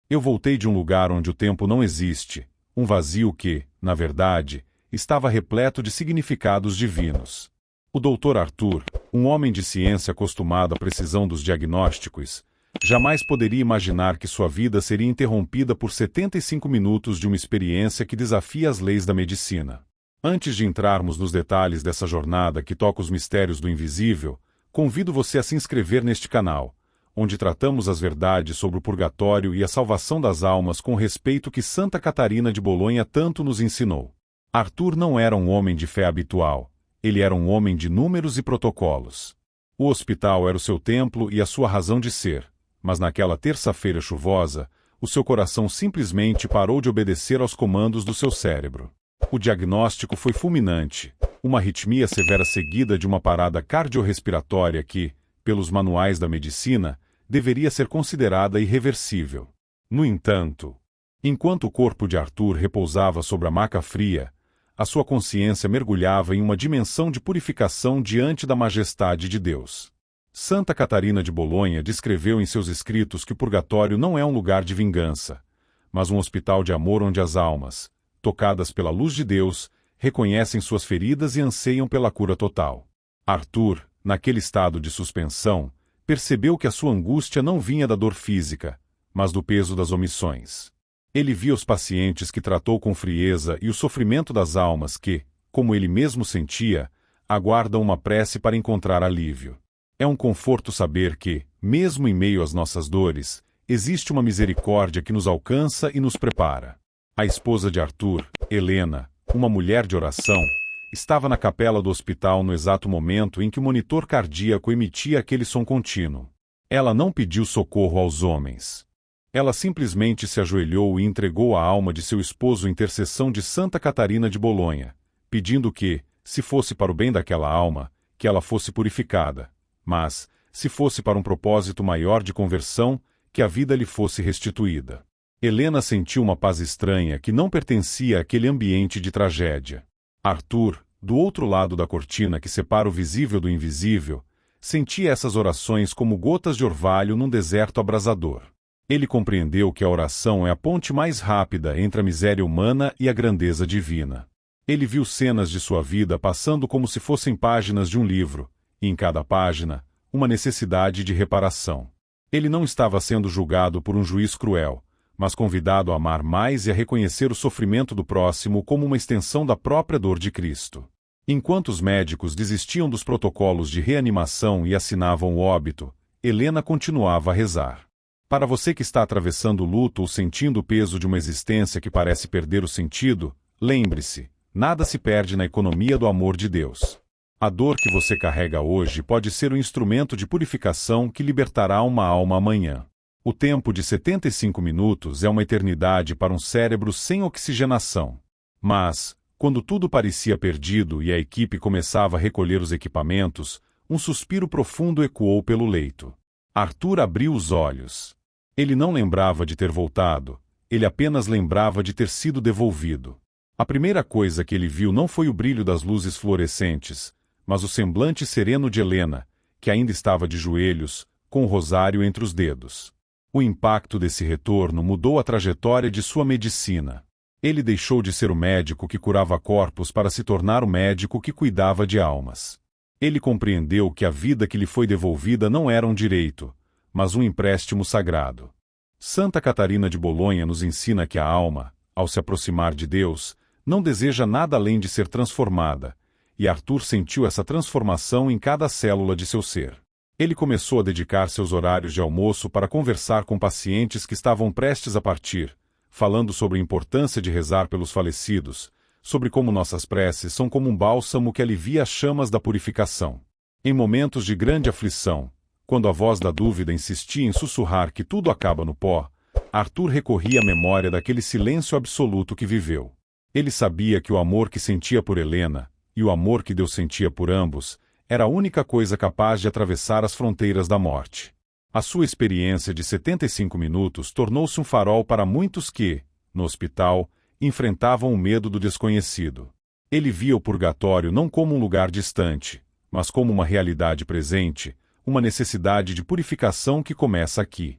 Eu voltei de um lugar onde o tempo não existe, um vazio que, na verdade, estava repleto de significados divinos. O Dr. Arthur, um homem de ciência acostumado à precisão dos diagnósticos, jamais poderia imaginar que sua vida seria interrompida por 75 minutos de uma experiência que desafia as leis da medicina. Antes de entrarmos nos detalhes dessa jornada que toca os mistérios do invisível, convido você a se inscrever neste canal, onde tratamos as verdades sobre o purgatório e a salvação das almas com o respeito que Santa Catarina de Bolonha tanto nos ensinou. Arthur não era um homem de fé habitual, ele era um homem de números e protocolos. O hospital era o seu templo e a sua razão de ser, mas naquela terça-feira chuvosa, o seu coração simplesmente parou de obedecer aos comandos do seu cérebro. O diagnóstico foi fulminante, uma arritmia severa seguida de uma parada cardiorrespiratória que, pelos manuais da medicina, deveria ser considerada irreversível. No entanto, enquanto o corpo de Arthur repousava sobre a maca fria, a sua consciência mergulhava em uma dimensão de purificação diante da majestade de Deus. Santa Catarina de Bolonha descreveu em seus escritos que o purgatório não é um lugar de vingança, mas um hospital de amor onde as almas, tocadas pela luz de Deus, reconhecem suas feridas e anseiam pela cura total. Arthur, naquele estado de suspensão, percebeu que a sua angústia não vinha da dor física, mas do peso das omissões. Ele via os pacientes que tratou com frieza e o sofrimento das almas que, como ele mesmo sentia, aguardam uma prece para encontrar alívio. É um conforto saber que, mesmo em meio às nossas dores, existe uma misericórdia que nos alcança e nos prepara. A esposa de Arthur, Helena, uma mulher de oração, estava na capela do hospital no exato momento em que o monitor cardíaco emitia aquele som contínuo. Ela não pediu socorro aos homens. Ela simplesmente se ajoelhou e entregou a alma de seu esposo à intercessão de Santa Catarina de Bolonha, pedindo que, se fosse para o bem daquela alma, que ela fosse purificada, mas, se fosse para um propósito maior de conversão, que a vida lhe fosse restituída. Helena sentiu uma paz estranha que não pertencia àquele ambiente de tragédia. Arthur, do outro lado da cortina que separa o visível do invisível, sentia essas orações como gotas de orvalho num deserto abrasador. Ele compreendeu que a oração é a ponte mais rápida entre a miséria humana e a grandeza divina. Ele viu cenas de sua vida passando como se fossem páginas de um livro, e em cada página, uma necessidade de reparação. Ele não estava sendo julgado por um juiz cruel, mas convidado a amar mais e a reconhecer o sofrimento do próximo como uma extensão da própria dor de Cristo. Enquanto os médicos desistiam dos protocolos de reanimação e assinavam o óbito, Helena continuava a rezar. Para você que está atravessando o luto ou sentindo o peso de uma existência que parece perder o sentido, lembre-se, nada se perde na economia do amor de Deus. A dor que você carrega hoje pode ser o instrumento de purificação que libertará uma alma amanhã. O tempo de 75 minutos é uma eternidade para um cérebro sem oxigenação. Mas, quando tudo parecia perdido e a equipe começava a recolher os equipamentos, um suspiro profundo ecoou pelo leito. Arthur abriu os olhos. Ele não lembrava de ter voltado, ele apenas lembrava de ter sido devolvido. A primeira coisa que ele viu não foi o brilho das luzes fluorescentes, mas o semblante sereno de Helena, que ainda estava de joelhos, com o rosário entre os dedos. O impacto desse retorno mudou a trajetória de sua medicina. Ele deixou de ser o médico que curava corpos para se tornar o médico que cuidava de almas. Ele compreendeu que a vida que lhe foi devolvida não era um direito, mas um empréstimo sagrado. Santa Catarina de Bolonha nos ensina que a alma, ao se aproximar de Deus, não deseja nada além de ser transformada, e Arthur sentiu essa transformação em cada célula de seu ser. Ele começou a dedicar seus horários de almoço para conversar com pacientes que estavam prestes a partir, falando sobre a importância de rezar pelos falecidos, sobre como nossas preces são como um bálsamo que alivia as chamas da purificação. Em momentos de grande aflição, quando a voz da dúvida insistia em sussurrar que tudo acaba no pó, Arthur recorria à memória daquele silêncio absoluto que viveu. Ele sabia que o amor que sentia por Helena, e o amor que Deus sentia por ambos, era a única coisa capaz de atravessar as fronteiras da morte. A sua experiência de 75 minutos tornou-se um farol para muitos que, no hospital, enfrentavam o medo do desconhecido. Ele via o purgatório não como um lugar distante, mas como uma realidade presente, uma necessidade de purificação que começa aqui.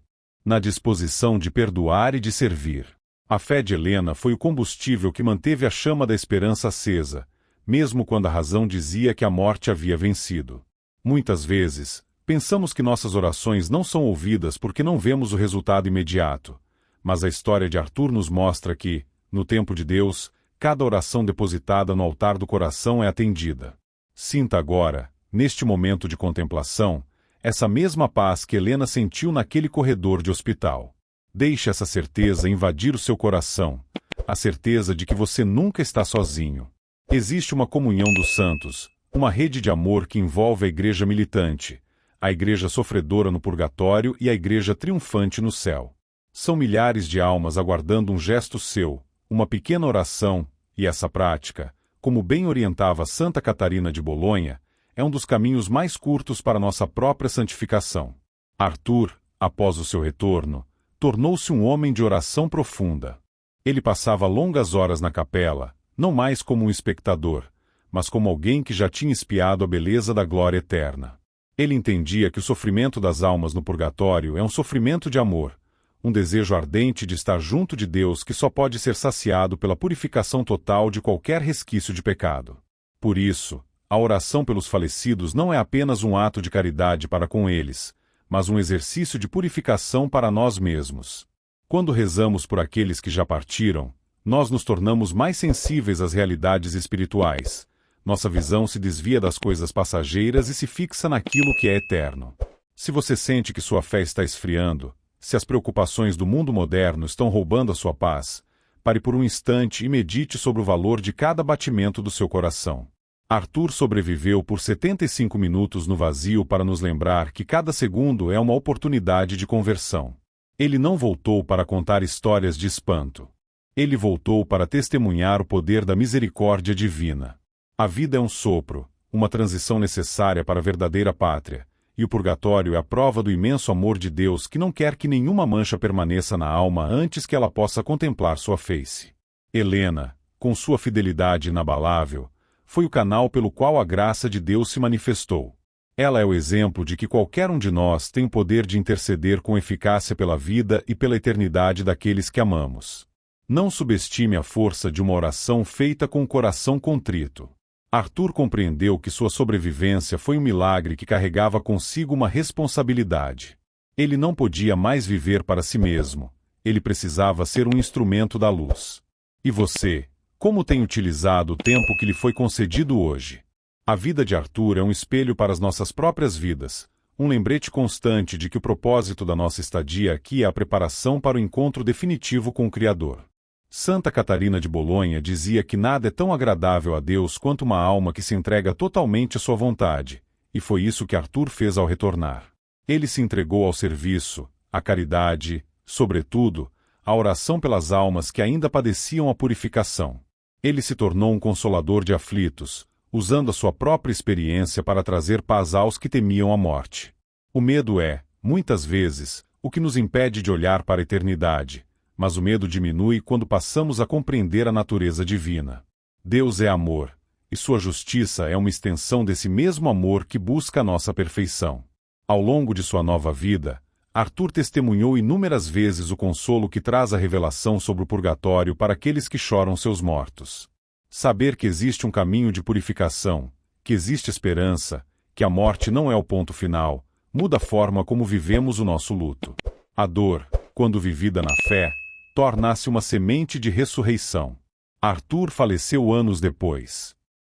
na disposição de perdoar e de servir. A fé de Helena foi o combustível que manteve a chama da esperança acesa, mesmo quando a razão dizia que a morte havia vencido. Muitas vezes, pensamos que nossas orações não são ouvidas porque não vemos o resultado imediato, mas a história de Arthur nos mostra que, no tempo de Deus, cada oração depositada no altar do coração é atendida. Sinta agora, neste momento de contemplação, essa mesma paz que Helena sentiu naquele corredor de hospital. Deixe essa certeza invadir o seu coração, a certeza de que você nunca está sozinho. Existe uma comunhão dos santos, uma rede de amor que envolve a igreja militante, a igreja sofredora no purgatório e a igreja triunfante no céu. São milhares de almas aguardando um gesto seu, uma pequena oração, e essa prática, como bem orientava Santa Catarina de Bolonha, é um dos caminhos mais curtos para nossa própria santificação. Arthur, após o seu retorno, tornou-se um homem de oração profunda. Ele passava longas horas na capela, não mais como um espectador, mas como alguém que já tinha espiado a beleza da glória eterna. Ele entendia que o sofrimento das almas no purgatório é um sofrimento de amor, um desejo ardente de estar junto de Deus que só pode ser saciado pela purificação total de qualquer resquício de pecado. Por isso, a oração pelos falecidos não é apenas um ato de caridade para com eles, mas um exercício de purificação para nós mesmos. Quando rezamos por aqueles que já partiram, nós nos tornamos mais sensíveis às realidades espirituais. Nossa visão se desvia das coisas passageiras e se fixa naquilo que é eterno. Se você sente que sua fé está esfriando, se as preocupações do mundo moderno estão roubando a sua paz, pare por um instante e medite sobre o valor de cada batimento do seu coração. Arthur sobreviveu por 75 minutos no vazio para nos lembrar que cada segundo é uma oportunidade de conversão. Ele não voltou para contar histórias de espanto. Ele voltou para testemunhar o poder da misericórdia divina. A vida é um sopro, uma transição necessária para a verdadeira pátria, e o purgatório é a prova do imenso amor de Deus que não quer que nenhuma mancha permaneça na alma antes que ela possa contemplar sua face. Helena, com sua fidelidade inabalável, foi o canal pelo qual a graça de Deus se manifestou. Ela é o exemplo de que qualquer um de nós tem o poder de interceder com eficácia pela vida e pela eternidade daqueles que amamos. Não subestime a força de uma oração feita com o coração contrito. Arthur compreendeu que sua sobrevivência foi um milagre que carregava consigo uma responsabilidade. Ele não podia mais viver para si mesmo. Ele precisava ser um instrumento da luz. E você? Como tem utilizado o tempo que lhe foi concedido hoje? A vida de Arthur é um espelho para as nossas próprias vidas, um lembrete constante de que o propósito da nossa estadia aqui é a preparação para o encontro definitivo com o Criador. Santa Catarina de Bolonha dizia que nada é tão agradável a Deus quanto uma alma que se entrega totalmente à sua vontade, e foi isso que Arthur fez ao retornar. Ele se entregou ao serviço, à caridade, sobretudo, à oração pelas almas que ainda padeciam a purificação. Ele se tornou um consolador de aflitos, usando a sua própria experiência para trazer paz aos que temiam a morte. O medo é, muitas vezes, o que nos impede de olhar para a eternidade, mas o medo diminui quando passamos a compreender a natureza divina. Deus é amor, e sua justiça é uma extensão desse mesmo amor que busca a nossa perfeição. Ao longo de sua nova vida, Arthur testemunhou inúmeras vezes o consolo que traz a revelação sobre o purgatório para aqueles que choram seus mortos. Saber que existe um caminho de purificação, que existe esperança, que a morte não é o ponto final, muda a forma como vivemos o nosso luto. A dor, quando vivida na fé, torna-se uma semente de ressurreição. Arthur faleceu anos depois.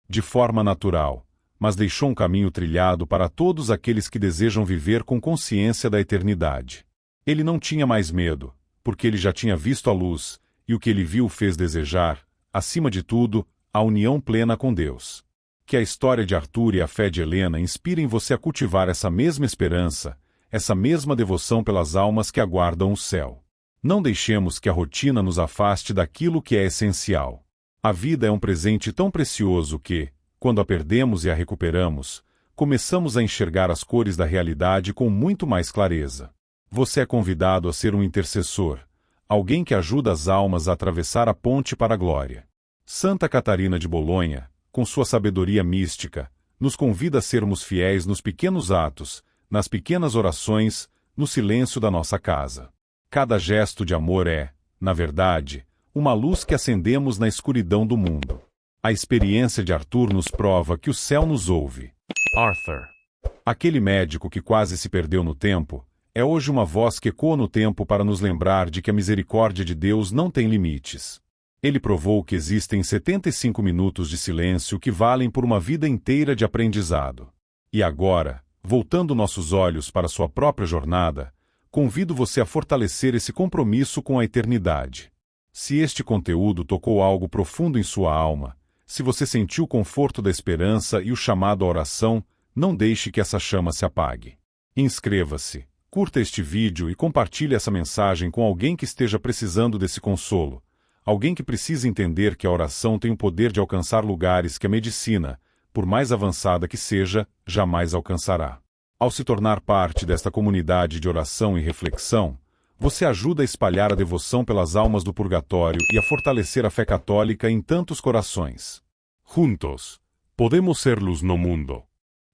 De forma natural, mas deixou um caminho trilhado para todos aqueles que desejam viver com consciência da eternidade. Ele não tinha mais medo, porque ele já tinha visto a luz, e o que ele viu fez desejar, acima de tudo, a união plena com Deus. Que a história de Arthur e a fé de Helena inspirem você a cultivar essa mesma esperança, essa mesma devoção pelas almas que aguardam o céu. Não deixemos que a rotina nos afaste daquilo que é essencial. A vida é um presente tão precioso que, quando a perdemos e a recuperamos, começamos a enxergar as cores da realidade com muito mais clareza. Você é convidado a ser um intercessor, alguém que ajuda as almas a atravessar a ponte para a glória. Santa Catarina de Bolonha, com sua sabedoria mística, nos convida a sermos fiéis nos pequenos atos, nas pequenas orações, no silêncio da nossa casa. Cada gesto de amor é, na verdade, uma luz que acendemos na escuridão do mundo. A experiência de Arthur nos prova que o céu nos ouve. Arthur, aquele médico que quase se perdeu no tempo, é hoje uma voz que ecoa no tempo para nos lembrar de que a misericórdia de Deus não tem limites. Ele provou que existem 75 minutos de silêncio que valem por uma vida inteira de aprendizado. E agora, voltando nossos olhos para sua própria jornada, convido você a fortalecer esse compromisso com a eternidade. Se este conteúdo tocou algo profundo em sua alma, se você sentiu o conforto da esperança e o chamado à oração, não deixe que essa chama se apague. Inscreva-se, curta este vídeo e compartilhe essa mensagem com alguém que esteja precisando desse consolo. Alguém que precisa entender que a oração tem o poder de alcançar lugares que a medicina, por mais avançada que seja, jamais alcançará. Ao se tornar parte desta comunidade de oração e reflexão, você ajuda a espalhar a devoção pelas almas do purgatório e a fortalecer a fé católica em tantos corações. Juntos, podemos ser luz no mundo.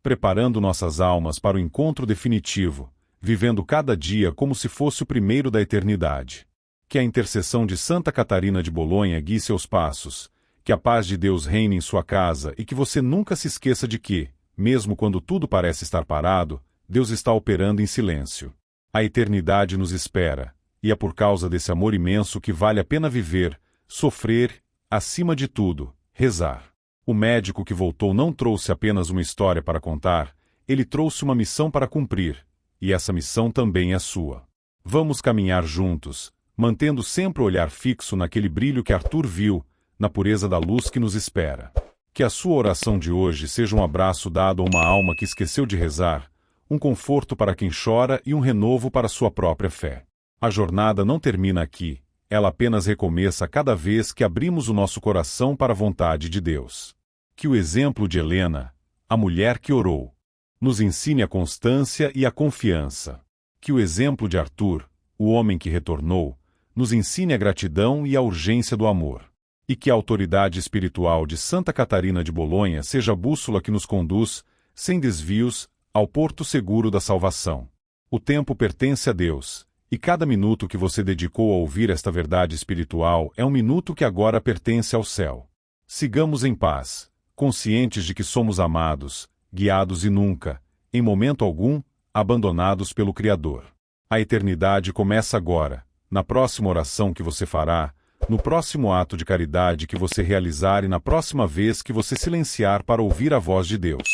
Preparando nossas almas para o encontro definitivo, vivendo cada dia como se fosse o primeiro da eternidade. Que a intercessão de Santa Catarina de Bolonha guie seus passos, que a paz de Deus reine em sua casa e que você nunca se esqueça de que, mesmo quando tudo parece estar parado, Deus está operando em silêncio. A eternidade nos espera, e é por causa desse amor imenso que vale a pena viver, sofrer, acima de tudo, rezar. O médico que voltou não trouxe apenas uma história para contar, ele trouxe uma missão para cumprir, e essa missão também é sua. Vamos caminhar juntos, mantendo sempre o olhar fixo naquele brilho que Arthur viu, na pureza da luz que nos espera. Que a sua oração de hoje seja um abraço dado a uma alma que esqueceu de rezar, um conforto para quem chora e um renovo para sua própria fé. A jornada não termina aqui, ela apenas recomeça cada vez que abrimos o nosso coração para a vontade de Deus. Que o exemplo de Helena, a mulher que orou, nos ensine a constância e a confiança. Que o exemplo de Arthur, o homem que retornou, nos ensine a gratidão e a urgência do amor. E que a autoridade espiritual de Santa Catarina de Bolonha seja a bússola que nos conduz, sem desvios, ao porto seguro da salvação. O tempo pertence a Deus, e cada minuto que você dedicou a ouvir esta verdade espiritual é um minuto que agora pertence ao céu. Sigamos em paz, conscientes de que somos amados, guiados e nunca, em momento algum, abandonados pelo Criador. A eternidade começa agora, na próxima oração que você fará, no próximo ato de caridade que você realizar e na próxima vez que você silenciar para ouvir a voz de Deus.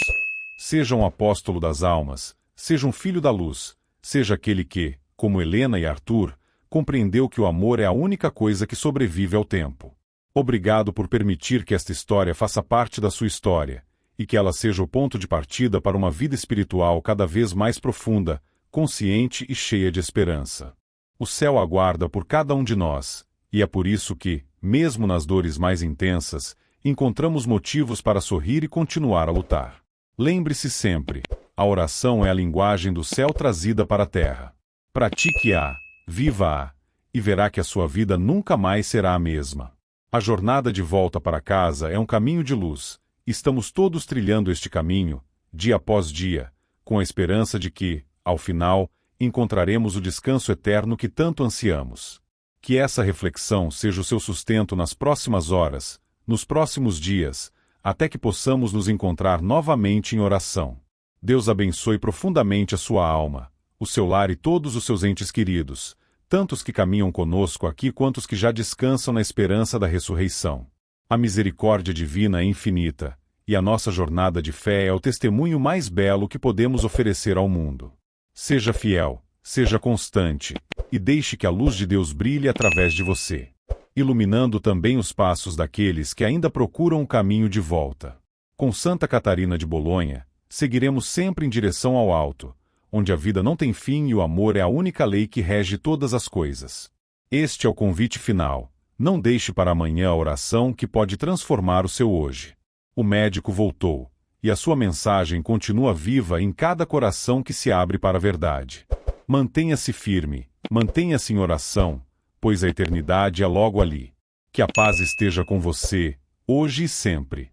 Seja um apóstolo das almas, seja um filho da luz, seja aquele que, como Helena e Arthur, compreendeu que o amor é a única coisa que sobrevive ao tempo. Obrigado por permitir que esta história faça parte da sua história, e que ela seja o ponto de partida para uma vida espiritual cada vez mais profunda, consciente e cheia de esperança. O céu aguarda por cada um de nós, e é por isso que, mesmo nas dores mais intensas, encontramos motivos para sorrir e continuar a lutar. Lembre-se sempre, a oração é a linguagem do céu trazida para a terra. Pratique-a, viva-a, e verá que a sua vida nunca mais será a mesma. A jornada de volta para casa é um caminho de luz. Estamos todos trilhando este caminho, dia após dia, com a esperança de que, ao final, encontraremos o descanso eterno que tanto ansiamos. Que essa reflexão seja o seu sustento nas próximas horas, nos próximos dias, até que possamos nos encontrar novamente em oração. Deus abençoe profundamente a sua alma, o seu lar e todos os seus entes queridos, tantos que caminham conosco aqui quanto os que já descansam na esperança da ressurreição. A misericórdia divina é infinita, e a nossa jornada de fé é o testemunho mais belo que podemos oferecer ao mundo. Seja fiel, seja constante, e deixe que a luz de Deus brilhe através de você, iluminando também os passos daqueles que ainda procuram o caminho de volta. Com Santa Catarina de Bolonha, seguiremos sempre em direção ao alto, onde a vida não tem fim e o amor é a única lei que rege todas as coisas. Este é o convite final. Não deixe para amanhã a oração que pode transformar o seu hoje. O médico voltou, e a sua mensagem continua viva em cada coração que se abre para a verdade. Mantenha-se firme, mantenha-se em oração, pois a eternidade é logo ali. Que a paz esteja com você, hoje e sempre.